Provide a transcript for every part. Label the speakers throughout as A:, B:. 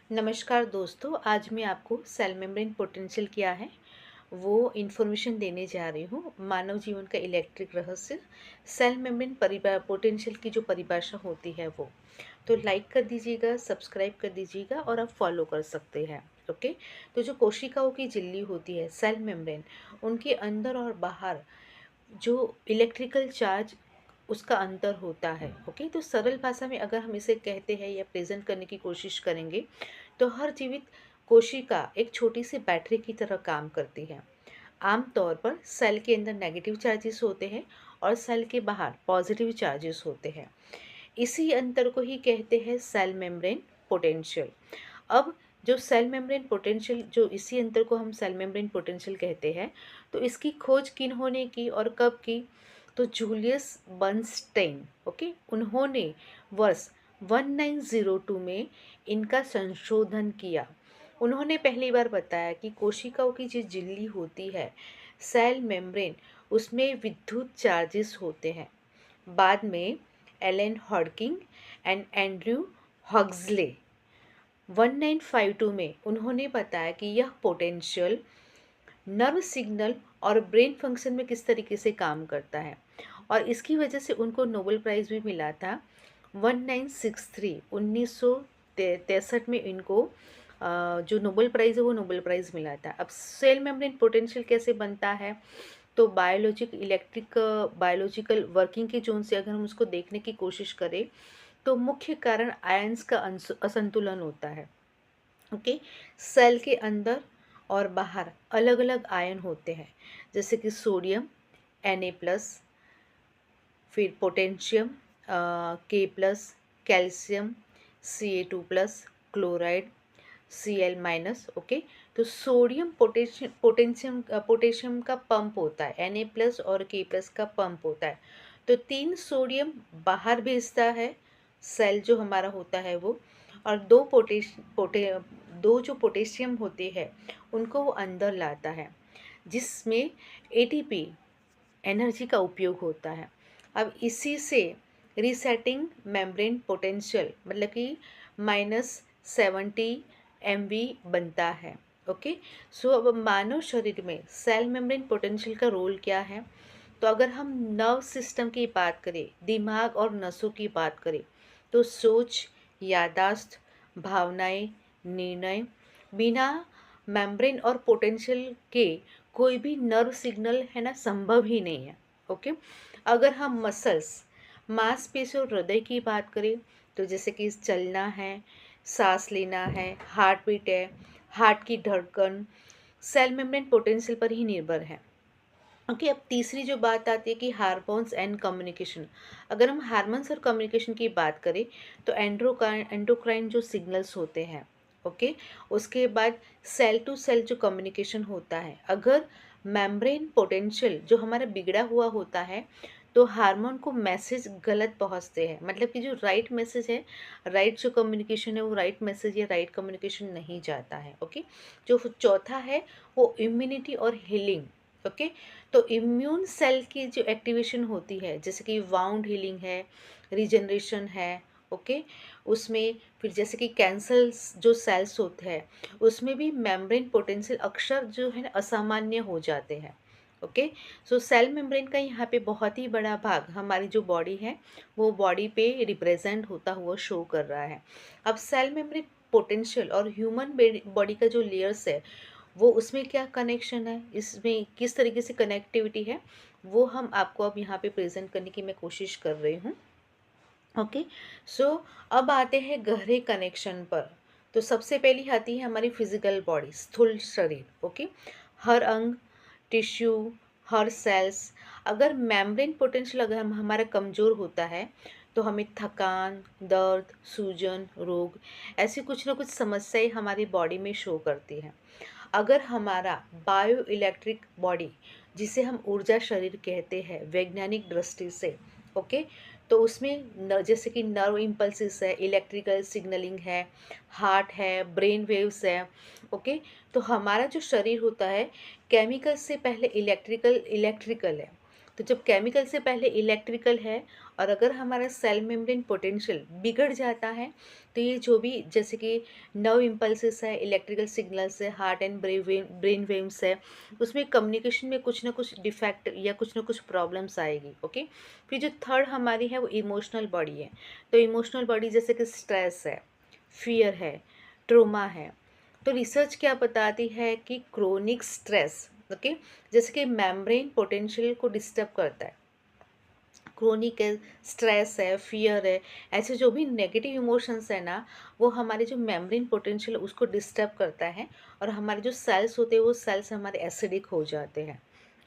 A: नमस्कार दोस्तों, आज मैं आपको सेल मेम्ब्रेन पोटेंशियल क्या है वो इन्फॉर्मेशन देने जा रही हूँ। मानव जीवन का इलेक्ट्रिक रहस्य, सेल मेम्ब्रेन पोटेंशियल की जो परिभाषा होती है वो। तो लाइक कर दीजिएगा, सब्सक्राइब कर दीजिएगा और आप फॉलो कर सकते हैं। ओके। तो जो कोशिकाओं की झिल्ली होती है सेल मेम्ब्रेन, उनके अंदर और बाहर जो इलेक्ट्रिकल चार्ज उसका अंतर होता है। ओके, तो सरल भाषा में अगर हम इसे कहते हैं या प्रेजेंट करने की कोशिश करेंगे तो हर जीवित कोशिका एक छोटी सी बैटरी की तरह काम करती है। आमतौर पर सेल के अंदर नेगेटिव चार्जेस होते हैं और सेल के बाहर पॉजिटिव चार्जेस होते हैं। इसी अंतर को ही कहते हैं सेल मेम्ब्रेन पोटेंशियल। अब जो सेल मेम्ब्रेन पोटेंशियल, जो इसी अंतर को हम सेल मेम्ब्रेन पोटेंशियल कहते हैं, तो इसकी खोज किन्होंने की और कब की? तो जूलियस बर्नस्टेइन, ओके, उन्होंने वर्ष 1902 में इनका संशोधन किया। उन्होंने पहली बार बताया कि कोशिकाओं की जो झिल्ली होती है सेल मेम्ब्रेन, उसमें विद्युत चार्जेस होते हैं। बाद में एलन हॉडकिंग एंड एंड्रयू हक्सले 1952 में उन्होंने बताया कि यह पोटेंशियल नर्व सिग्नल और ब्रेन फंक्शन में किस तरीके से काम करता है, और इसकी वजह से उनको नोबेल प्राइज़ भी मिला था 1963 में इनको जो नोबेल प्राइज़ है वो नोबेल प्राइज़ मिला था। अब सेल मेम्ब्रेन पोटेंशियल कैसे बनता है? तो बायोलॉजिकल वर्किंग के जोन से अगर हम उसको देखने की कोशिश करें तो मुख्य कारण आयंस का असंतुलन होता है। ओके, सेल के अंदर और बाहर अलग अलग आयन होते हैं, जैसे कि सोडियम Na+, फिर potassium K+, calcium Ca2+, chloride Cl-। Okay, तो सोडियम पोटेशियम का पंप होता है, Na+ और K+ का पंप होता है। तो 3 सोडियम बाहर भेजता है सेल जो हमारा होता है वो, और दो जो पोटेशियम होते हैं उनको वो अंदर लाता है, जिसमें एटीपी एनर्जी का उपयोग होता है। अब इसी से रीसेटिंग मेम्ब्रेन पोटेंशियल मतलब कि -70 MV बनता है। ओके, सो अब मानव शरीर में सेल मेम्ब्रेन पोटेंशियल का रोल क्या है? तो अगर हम नर्व सिस्टम की बात करें, दिमाग और नसों की बात करें, तो सोच, यादाश्त, भावनाएं, निर्णय, बिना मेम्ब्रेन और पोटेंशियल के कोई भी नर्व सिग्नल है ना संभव ही नहीं है। ओके, अगर हम मसल्स, मांसपेशियों और हृदय की बात करें, तो जैसे कि चलना है, सांस लेना है, हार्ट बीट है, हार्ट की धड़कन सेल मेम्ब्रेन पोटेंशियल पर ही निर्भर है। ओके, अब तीसरी जो बात आती है कि हार्मोन्स एंड कम्युनिकेशन। अगर हम हार्मोन्स और कम्युनिकेशन की बात करें तो एंडोक्राइन जो सिग्नल्स होते हैं। ओके, उसके बाद सेल टू सेल जो कम्युनिकेशन होता है, अगर मेम्ब्रेन पोटेंशियल जो हमारा बिगड़ा हुआ होता है तो हार्मोन को मैसेज गलत पहुंचते हैं, मतलब कि जो राइट मैसेज है, राइट जो कम्युनिकेशन है वो राइट मैसेज या राइट कम्युनिकेशन नहीं जाता है। ओके, जो चौथा है वो इम्यूनिटी और हीलिंग। ओके, तो इम्यून सेल की जो एक्टिवेशन होती है, जैसे कि वाउंड हीलिंग है, रीजनरेशन है। ओके, उसमें फिर जैसे कि कैंसर जो सेल्स होते हैं उसमें भी मेम्ब्रेन पोटेंशियल अक्सर जो है ना असामान्य हो जाते हैं। ओके, सो सेल मेम्ब्रेन का यहाँ पे बहुत ही बड़ा भाग हमारी जो बॉडी है वो बॉडी पे रिप्रेजेंट होता हुआ शो कर रहा है। अब सेल मेम्ब्रेन पोटेंशियल और ह्यूमन बॉडी का जो लेयर्स है वो, उसमें क्या कनेक्शन है, इसमें किस तरीके से कनेक्टिविटी है, वो हम आपको अब यहाँ पे प्रेजेंट करने की मैं कोशिश कर रही हूँ। ओके, सो अब आते हैं गहरे कनेक्शन पर। तो सबसे पहली आती है हमारी फिजिकल बॉडी, स्थूल शरीर। ओके, हर अंग, टिश्यू, हर सेल्स, अगर मेम्ब्रेन पोटेंशियल अगर हमारा कमज़ोर होता है तो हमें थकान, दर्द, सूजन, रोग, ऐसी कुछ ना कुछ समस्याएं हमारी बॉडी में शो करती हैं। अगर हमारा बायो इलेक्ट्रिक बॉडी, जिसे हम ऊर्जा शरीर कहते हैं वैज्ञानिक दृष्टि से, ओके, तो उसमें जैसे कि नर्व इम्पल्सिस है, इलेक्ट्रिकल सिग्नलिंग है, हार्ट है, ब्रेन वेव्स है। ओके, तो हमारा जो शरीर होता है केमिकल से पहले इलेक्ट्रिकल है। तो जब केमिकल से पहले इलेक्ट्रिकल है और अगर हमारा सेल मेम्ब्रेन पोटेंशियल बिगड़ जाता है तो ये जो भी जैसे कि नर्व इम्पल्सेस है, इलेक्ट्रिकल सिग्नल्स है, हार्ट एंड ब्रेन वेव्स है, उसमें कम्युनिकेशन में कुछ ना कुछ डिफेक्ट या कुछ ना कुछ प्रॉब्लम्स आएगी। ओके, फिर जो थर्ड हमारी है वो इमोशनल बॉडी है। तो इमोशनल बॉडी जैसे कि स्ट्रेस है, फियर है, ट्रोमा है। तो रिसर्च क्या बताती है कि क्रोनिक स्ट्रेस, ओके, जैसे कि मेम्ब्रेन पोटेंशियल को डिस्टर्ब करता है। क्रोनिक है, स्ट्रेस है, फियर है, ऐसे जो भी नेगेटिव इमोशंस है ना, वो हमारे जो मेम्ब्रेन पोटेंशियल उसको डिस्टर्ब करता है और हमारे जो सेल्स होते हैं वो सेल्स हमारे एसिडिक हो जाते हैं।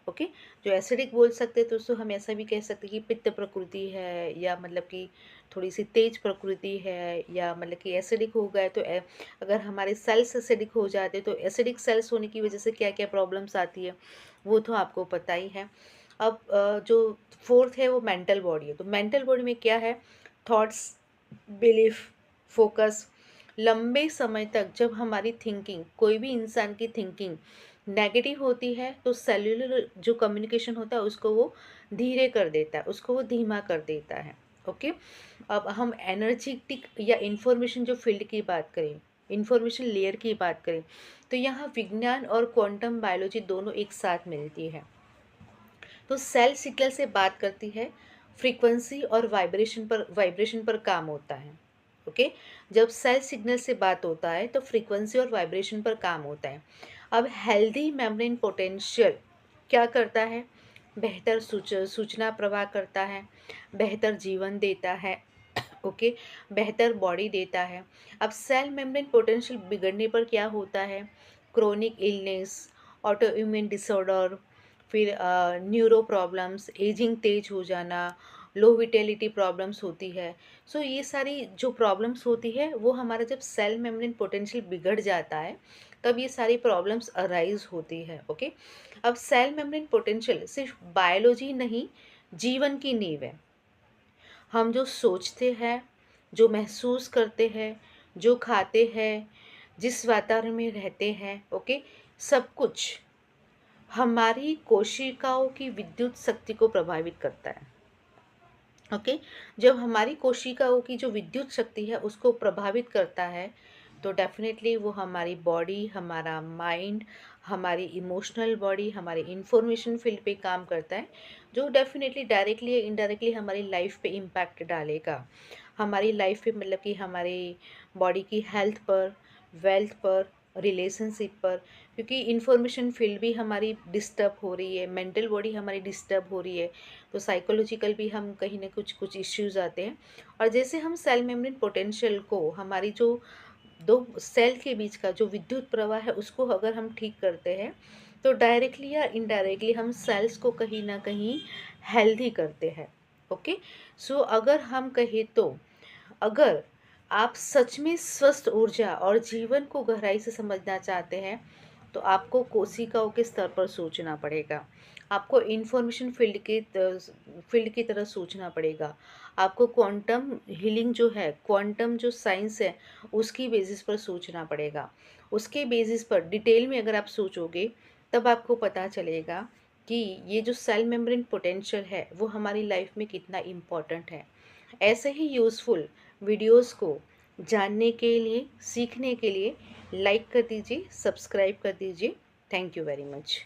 A: ओके, जो एसिडिक बोल सकते हैं तो उसको हम ऐसा भी कह सकते हैं कि पित्त प्रकृति है, या मतलब कि थोड़ी सी तेज प्रकृति है, या मतलब कि एसिडिक हो गए तो अगर हमारे सेल्स एसिडिक हो जाते तो एसिडिक सेल्स होने की वजह से क्या क्या प्रॉब्लम्स आती है वो तो आपको पता ही है। अब जो फोर्थ है वो मेंटल बॉडी है। तो मेंटल बॉडी में क्या है, थॉट्स, बिलीफ, फोकस। लंबे समय तक जब हमारी थिंकिंग, कोई भी इंसान की थिंकिंग नेगेटिव होती है तो सेल्यूलर जो कम्युनिकेशन होता है उसको वो धीरे कर देता है, उसको वो धीमा कर देता है। ओके, अब हम एनर्जेटिक या इंफॉर्मेशन जो फील्ड की बात करें, इंफॉर्मेशन लेयर की बात करें, तो यहाँ विज्ञान और क्वांटम बायोलॉजी दोनों एक साथ मिलती है। तो सेल सिग्नल से बात करती है, फ्रीक्वेंसी और वाइब्रेशन पर काम होता है। ओके, जब सेल सिग्नल से बात होता है तो फ्रीक्वेंसी और वाइब्रेशन पर काम होता है। अब हेल्दी मेम्ब्रेन पोटेंशियल क्या करता है, बेहतर सूचना प्रवाह करता है, बेहतर जीवन देता है। ओके, बेहतर बॉडी देता है। अब सेल मेम्ब्रेन पोटेंशियल बिगड़ने पर क्या होता है, chronic illness, auto immune disorder, फिर न्यूरो प्रॉब्लम्स, एजिंग तेज हो जाना, लो विटेलिटी प्रॉब्लम्स होती है। सो ये सारी जो प्रॉब्लम्स होती है वो हमारा जब सेल मेम्ब्रेन पोटेंशियल बिगड़ जाता है तब ये सारी प्रॉब्लम्स अराइज होती है। ओके, अब सेल मेम्ब्रेन पोटेंशियल सिर्फ बायोलॉजी नहीं, जीवन की नींव है। हम जो सोचते हैं, जो महसूस करते हैं, जो खाते हैं, जिस वातावरण में रहते हैं, ओके, सब कुछ हमारी कोशिकाओं की विद्युत शक्ति को प्रभावित करता है। ओके, जब हमारी कोशिकाओं की जो विद्युत शक्ति है उसको प्रभावित करता है तो डेफिनेटली वो हमारी बॉडी, हमारा माइंड, हमारी इमोशनल बॉडी, हमारे इंफॉर्मेशन फील्ड पे काम करता है, जो डेफिनेटली डायरेक्टली या इनडायरेक्टली हमारी लाइफ पे इम्पैक्ट डालेगा। हमारी लाइफ पे मतलब कि हमारी बॉडी की हेल्थ पर, वेल्थ पर, रिलेशनशिप पर, क्योंकि इंफॉर्मेशन फील्ड भी हमारी डिस्टर्ब हो रही है, मेंटल बॉडी हमारी डिस्टर्ब हो रही है, तो साइकोलॉजिकल भी हम कहीं ना कुछ इश्यूज आते हैं। और जैसे हम सेल मेम्ब्रेन पोटेंशियल को, हमारी जो दो सेल के बीच का जो विद्युत प्रवाह है उसको अगर हम ठीक करते हैं तो डायरेक्टली या इनडायरेक्टली हम सेल्स को कहीं ना कहीं हेल्दी करते हैं। ओके, सो अगर हम कहें तो अगर आप सच में स्वस्थ ऊर्जा और जीवन को गहराई से समझना चाहते हैं तो आपको कोशिकाओं के स्तर पर सोचना पड़ेगा, आपको इंफॉर्मेशन फील्ड की तरह सोचना पड़ेगा, आपको क्वांटम हीलिंग जो है, क्वांटम जो साइंस है उसकी बेसिस पर सोचना पड़ेगा। उसके बेसिस पर डिटेल में अगर आप सोचोगे तब आपको पता चलेगा कि ये जो सेल मेम्ब्रेन पोटेंशियल है वो हमारी लाइफ में कितना इम्पॉर्टेंट है। ऐसे ही यूज़फुल वीडियोस को जानने के लिए, सीखने के लिए लाइक कर दीजिए, सब्सक्राइब कर दीजिए। Thank you very much.